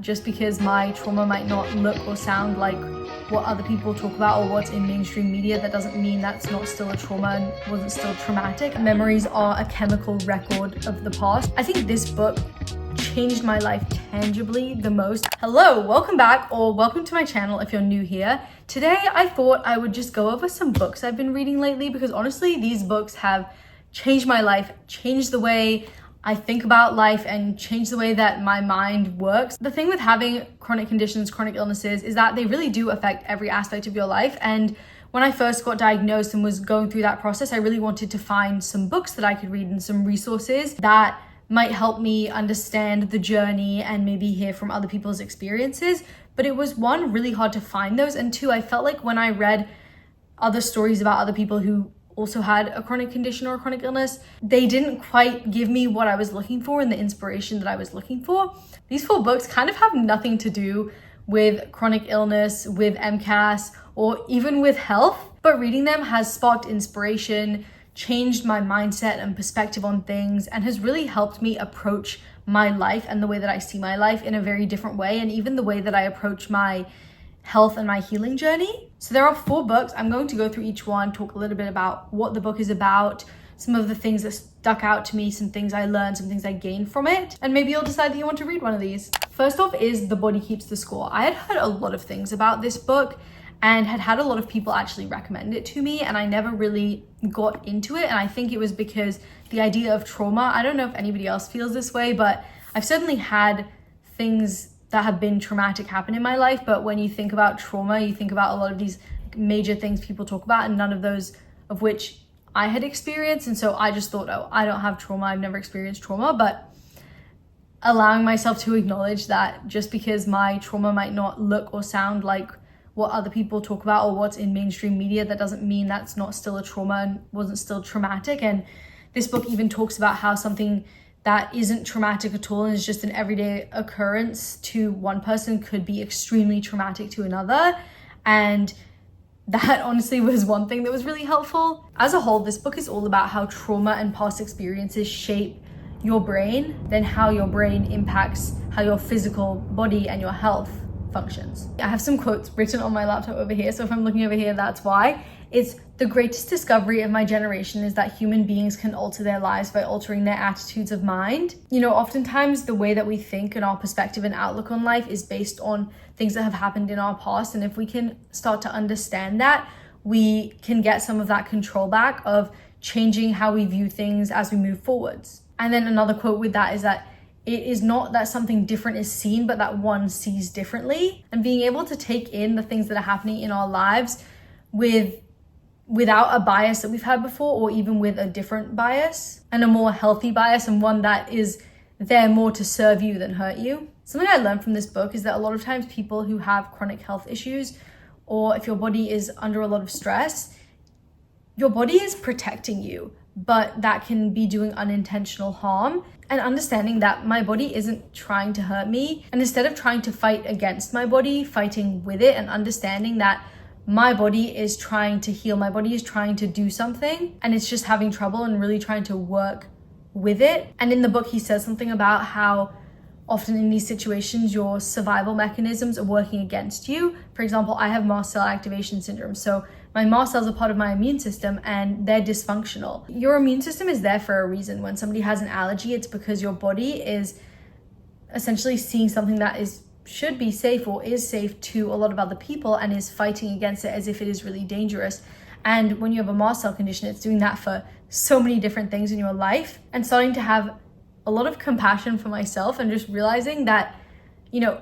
Just because my trauma might not look or sound like what other people talk about or what's in mainstream media, that doesn't mean that's not still a trauma and wasn't still traumatic. Memories are a chemical record of the past. I think this book changed my life tangibly the most. Hello, welcome back, or welcome to my channel if you're new here. Today I thought I would just go over some books I've been reading lately, because honestly these books have changed my life, changed the way I think about life, and changed the way that my mind works. The thing with having chronic conditions, chronic illnesses, is that they really do affect every aspect of your life. And when I first got diagnosed and was going through that process, I really wanted to find some books that I could read and some resources that might help me understand the journey and maybe hear from other people's experiences. But it was, one, really hard to find those, and two, I felt like when I read other stories about other people who also had a chronic condition or a chronic illness, they didn't quite give me what I was looking for and the inspiration that I was looking for. These 4 books kind of have nothing to do with chronic illness, with MCAS, or even with health, but reading them has sparked inspiration, changed my mindset and perspective on things, and has really helped me approach my life and the way that I see my life in a very different way, and even the way that I approach my health and my healing journey. So there are 4 books. I'm going to go through each one, talk a little bit about what the book is about, some of the things that stuck out to me, some things I learned, some things I gained from it, and maybe you'll decide that you want to read one of these. First off is The Body Keeps the Score. I had heard a lot of things about this book and had a lot of people actually recommend it to me, and I never really got into it. And I think it was because the idea of trauma, I don't know if anybody else feels this way, but I've certainly had things that have been traumatic happen in my life. But when you think about trauma, you think about a lot of these major things people talk about, and none of those of which I had experienced. And so I just thought, oh, I don't have trauma, I've never experienced trauma. But allowing myself to acknowledge that just because my trauma might not look or sound like what other people talk about or what's in mainstream media, that doesn't mean that's not still a trauma and wasn't still traumatic. And this book even talks about how something that isn't traumatic at all and is just an everyday occurrence to one person could be extremely traumatic to another. And that honestly was one thing that was really helpful. As a whole, this book is all about how trauma and past experiences shape your brain, then how your brain impacts how your physical body and your health functions. I have some quotes written on my laptop over here, so if I'm looking over here, that's why. It's the greatest discovery of my generation is that human beings can alter their lives by altering their attitudes of mind. You know, oftentimes the way that we think and our perspective and outlook on life is based on things that have happened in our past. And if we can start to understand that, we can get some of that control back of changing how we view things as we move forwards. And then another quote with that is that it is not that something different is seen, but that one sees differently. And being able to take in the things that are happening in our lives without a bias that we've had before, or even with a different bias and a more healthy bias, and one that is there more to serve you than hurt you. Something I learned from this book is that a lot of times people who have chronic health issues, or if your body is under a lot of stress, your body is protecting you, but that can be doing unintentional harm. And understanding that my body isn't trying to hurt me, and instead of trying to fight against my body, fighting with it, and understanding that my body is trying to heal, my body is trying to do something, and it's just having trouble, and really trying to work with it. And in the book, he says something about how often in these situations, your survival mechanisms are working against you. For example, I have Mast Cell Activation Syndrome. So my mast cells are part of my immune system and they're dysfunctional. Your immune system is there for a reason. When somebody has an allergy, it's because your body is essentially seeing something that should be safe or is safe to a lot of other people and is fighting against it as if it is really dangerous. And when you have a mast cell condition, it's doing that for so many different things in your life. And starting to have a lot of compassion for myself and just realizing that, you know,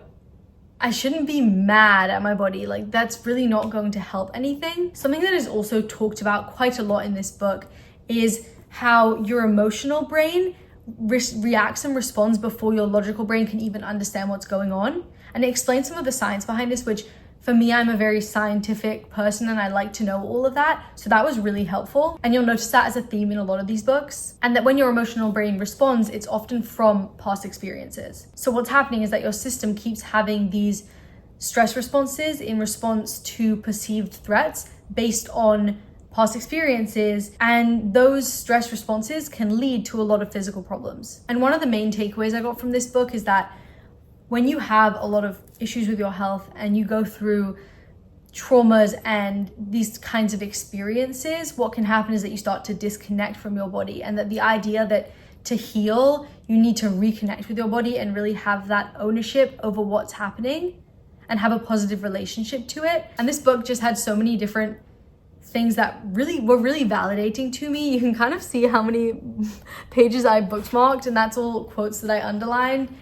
I shouldn't be mad at my body. Like, that's really not going to help anything. Something that is also talked about quite a lot in this book is how your emotional brain reacts and responds before your logical brain can even understand what's going on. And it explains some of the science behind this, which for me, I'm a very scientific person and I like to know all of that. So that was really helpful. And you'll notice that as a theme in a lot of these books. And that when your emotional brain responds, it's often from past experiences. So what's happening is that your system keeps having these stress responses in response to perceived threats based on past experiences, and those stress responses can lead to a lot of physical problems. And one of the main takeaways I got from this book is that when you have a lot of issues with your health and you go through traumas and these kinds of experiences, what can happen is that you start to disconnect from your body, and that the idea that to heal, you need to reconnect with your body and really have that ownership over what's happening and have a positive relationship to it. And this book just had so many different things that were really validating to me. You can kind of see how many pages I bookmarked, and that's all quotes that I underlined.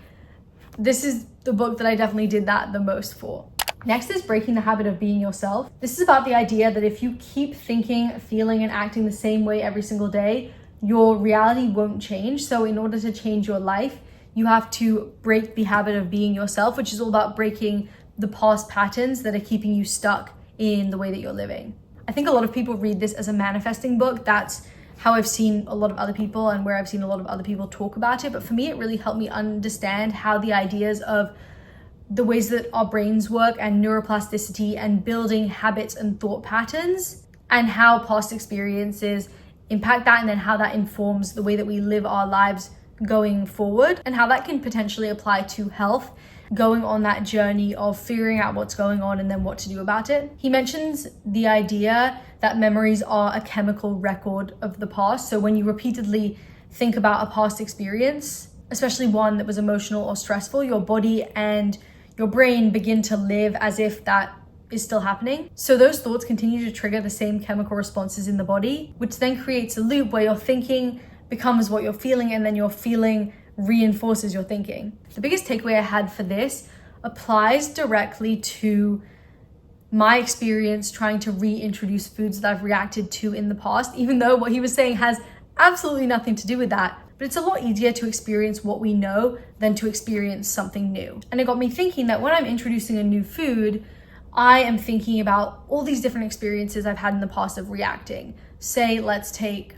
This is the book that I definitely did that the most for. Next is Breaking the Habit of Being Yourself. This is about the idea that if you keep thinking, feeling, and acting the same way every single day, your reality won't change. So in order to change your life, you have to break the habit of being yourself, which is all about breaking the past patterns that are keeping you stuck in the way that you're living. I think a lot of people read this as a manifesting book. That's how I've seen a lot of other people and where I've seen a lot of other people talk about it. But for me, it really helped me understand how the ideas of the ways that our brains work and neuroplasticity and building habits and thought patterns, and how past experiences impact that, and then how that informs the way that we live our lives going forward, and how that can potentially apply to health, going on that journey of figuring out what's going on and then what to do about it. He mentions the idea that memories are a chemical record of the past. So when you repeatedly think about a past experience, especially one that was emotional or stressful, your body and your brain begin to live as if that is still happening. So those thoughts continue to trigger the same chemical responses in the body, which then creates a loop where your thinking becomes what you're feeling, and then your feeling reinforces your thinking. The biggest takeaway I had for this applies directly to my experience trying to reintroduce foods that I've reacted to in the past, even though what he was saying has absolutely nothing to do with that. But it's a lot easier to experience what we know than to experience something new. And it got me thinking that when I'm introducing a new food, I am thinking about all these different experiences I've had in the past of reacting. Say, let's take,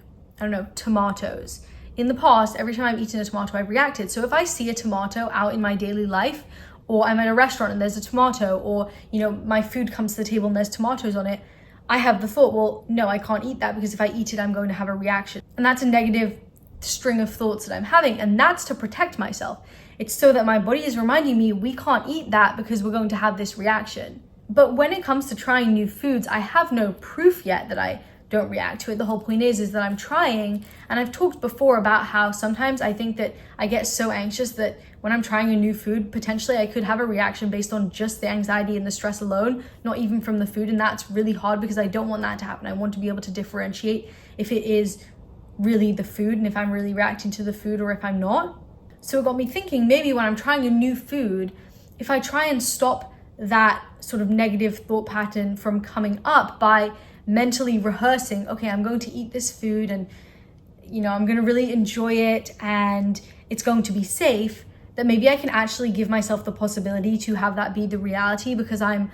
tomatoes. In the past, every time I've eaten a tomato, I've reacted. So if I see a tomato out in my daily life, or I'm at a restaurant and there's a tomato, or, my food comes to the table and there's tomatoes on it, I have the thought, well, no, I can't eat that, because if I eat it, I'm going to have a reaction. And that's a negative string of thoughts that I'm having, and that's to protect myself. It's so that my body is reminding me we can't eat that because we're going to have this reaction. But when it comes to trying new foods, I have no proof yet that I don't react to it. The whole point is that I'm trying, and I've talked before about how sometimes I think that I get so anxious that when I'm trying a new food, potentially I could have a reaction based on just the anxiety and the stress alone, not even from the food, and that's really hard because I don't want that to happen. I want to be able to differentiate if it is really the food and if I'm really reacting to the food or if I'm not. So it got me thinking, maybe when I'm trying a new food, if I try and stop that sort of negative thought pattern from coming up by mentally rehearsing, okay, I'm going to eat this food and I'm going to really enjoy it and it's going to be safe, that maybe I can actually give myself the possibility to have that be the reality, because I'm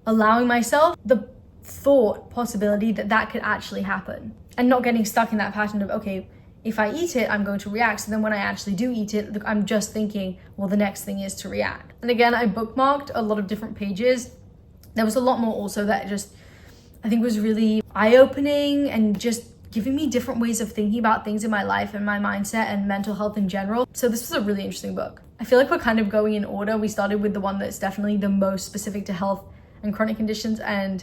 allowing myself the thought possibility that that could actually happen, and not getting stuck in that pattern of, okay, if I eat it, I'm going to react. So then when I actually do eat it, I'm just thinking, well, the next thing is to react. And again, I bookmarked a lot of different pages. There was a lot more also that just, I think was really eye-opening and just giving me different ways of thinking about things in my life and my mindset and mental health in general. So this was a really interesting book. I feel like we're kind of going in order. We started with the one that's definitely the most specific to health and chronic conditions, and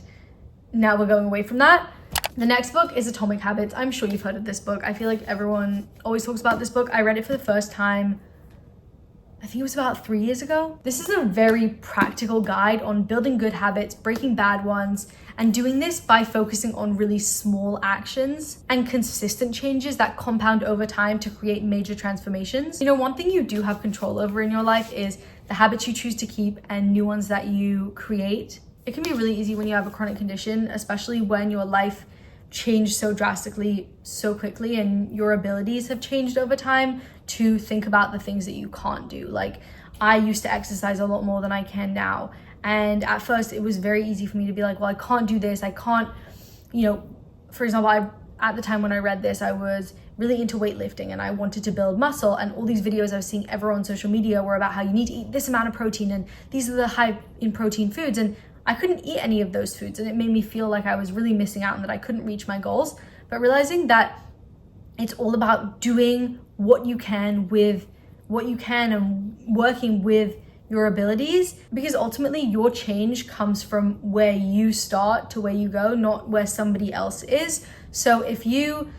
now we're going away from that. The next book is Atomic Habits. I'm sure you've heard of this book. I feel like everyone always talks about this book. I read it for the first time, I think it was about 3 years ago. This is a very practical guide on building good habits, breaking bad ones, and doing this by focusing on really small actions and consistent changes that compound over time to create major transformations. One thing you do have control over in your life is the habits you choose to keep and new ones that you create. It can be really easy when you have a chronic condition, especially when your life changed so drastically, so quickly, and your abilities have changed over time, to think about the things that you can't do. Like, I used to exercise a lot more than I can now. And at first it was very easy for me to be like, well, I can't do this. I can't, for example, at the time when I read this, I was really into weightlifting and I wanted to build muscle, and all these videos I was seeing everywhere on social media were about how you need to eat this amount of protein and these are the high in protein foods, and I couldn't eat any of those foods, and it made me feel like I was really missing out and that I couldn't reach my goals. But realizing that it's all about doing what you can with what you can and working with your abilities, because ultimately your change comes from where you start to where you go, not where somebody else is. So if you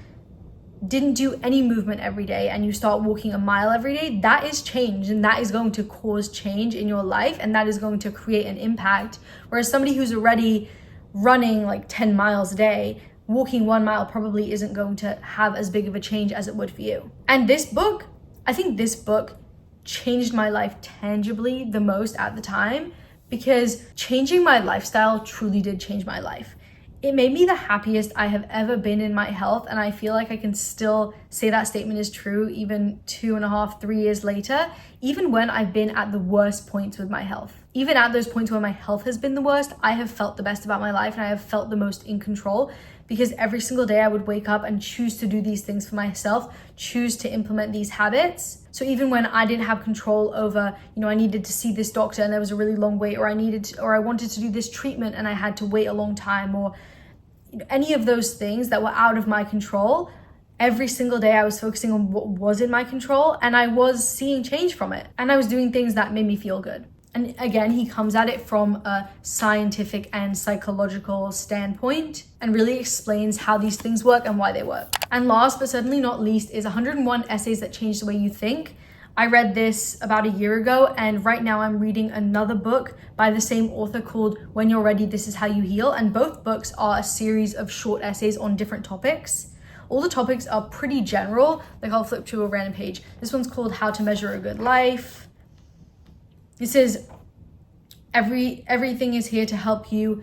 didn't do any movement every day and you start walking a mile every day, that is change, and that is going to cause change in your life, and that is going to create an impact. Whereas somebody who's already running like 10 miles a day, walking 1 mile probably isn't going to have as big of a change as it would for you. And this book, I think this book changed my life tangibly the most at the time, because changing my lifestyle truly did change my life. It made me the happiest I have ever been in my health, and I feel like I can still say that statement is true even 2.5, 3 years later, even when I've been at the worst points with my health. Even at those points where my health has been the worst, I have felt the best about my life, and I have felt the most in control, because every single day I would wake up and choose to do these things for myself, choose to implement these habits. So even when I didn't have control over, I needed to see this doctor and there was a really long wait, or I wanted to do this treatment and I had to wait a long time, or any of those things that were out of my control, every single day I was focusing on what was in my control, and I was seeing change from it. And I was doing things that made me feel good. And again, he comes at it from a scientific and psychological standpoint and really explains how these things work and why they work. And last but certainly not least is 101 Essays That Change the Way You Think. I read this about a year ago, and right now I'm reading another book by the same author called When You're Ready, This Is How You Heal. And both books are a series of short essays on different topics. All the topics are pretty general. Like, I'll flip to a random page. This one's called How to Measure a Good Life. This is everything is here to help you,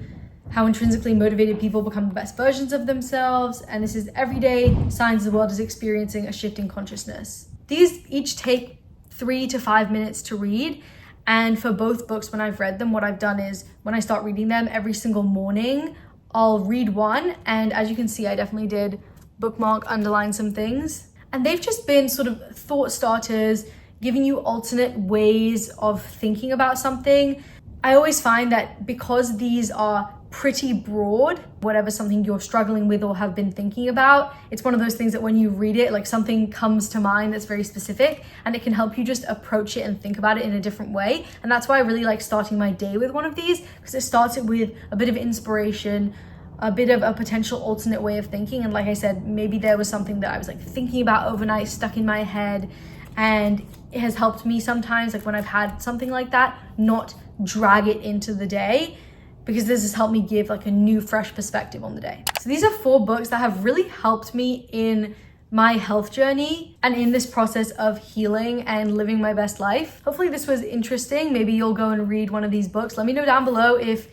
how intrinsically motivated people become the best versions of themselves. And this is Everyday Signs the World is Experiencing a Shift in Consciousness. These each take 3 to 5 minutes to read. And for both books, when I've read them, what I've done is when I start reading them every single morning, I'll read one. And as you can see, I definitely did bookmark, underline some things. And they've just been sort of thought starters, giving you alternate ways of thinking about something. I always find that because these are pretty broad, whatever something you're struggling with or have been thinking about, it's one of those things that when you read it, like something comes to mind that's very specific, and it can help you just approach it and think about it in a different way. And that's why I really like starting my day with one of these, because it starts it with a bit of inspiration, a bit of a potential alternate way of thinking. And like I said, maybe there was something that I was like thinking about overnight, stuck in my head, and it has helped me sometimes, like when I've had something like that, not drag it into the day, because this has helped me give like a new fresh perspective on the day. So these are 4 books that have really helped me in my health journey and in this process of healing and living my best life. Hopefully this was interesting. Maybe you'll go and read one of these books. Let me know down below if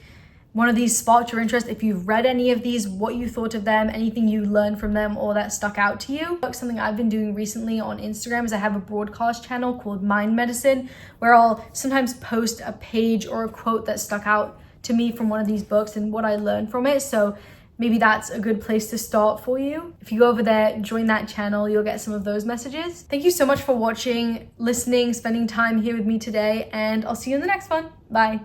one of these sparked your interest, if you've read any of these, what you thought of them, anything you learned from them or that stuck out to you. Something I've been doing recently on Instagram is I have a broadcast channel called Mind Medicine, where I'll sometimes post a page or a quote that stuck out to me from one of these books and what I learned from it. So maybe that's a good place to start for you. If you go over there, join that channel, you'll get some of those messages. Thank you so much for watching, listening, spending time here with me today, and I'll see you in the next one. Bye.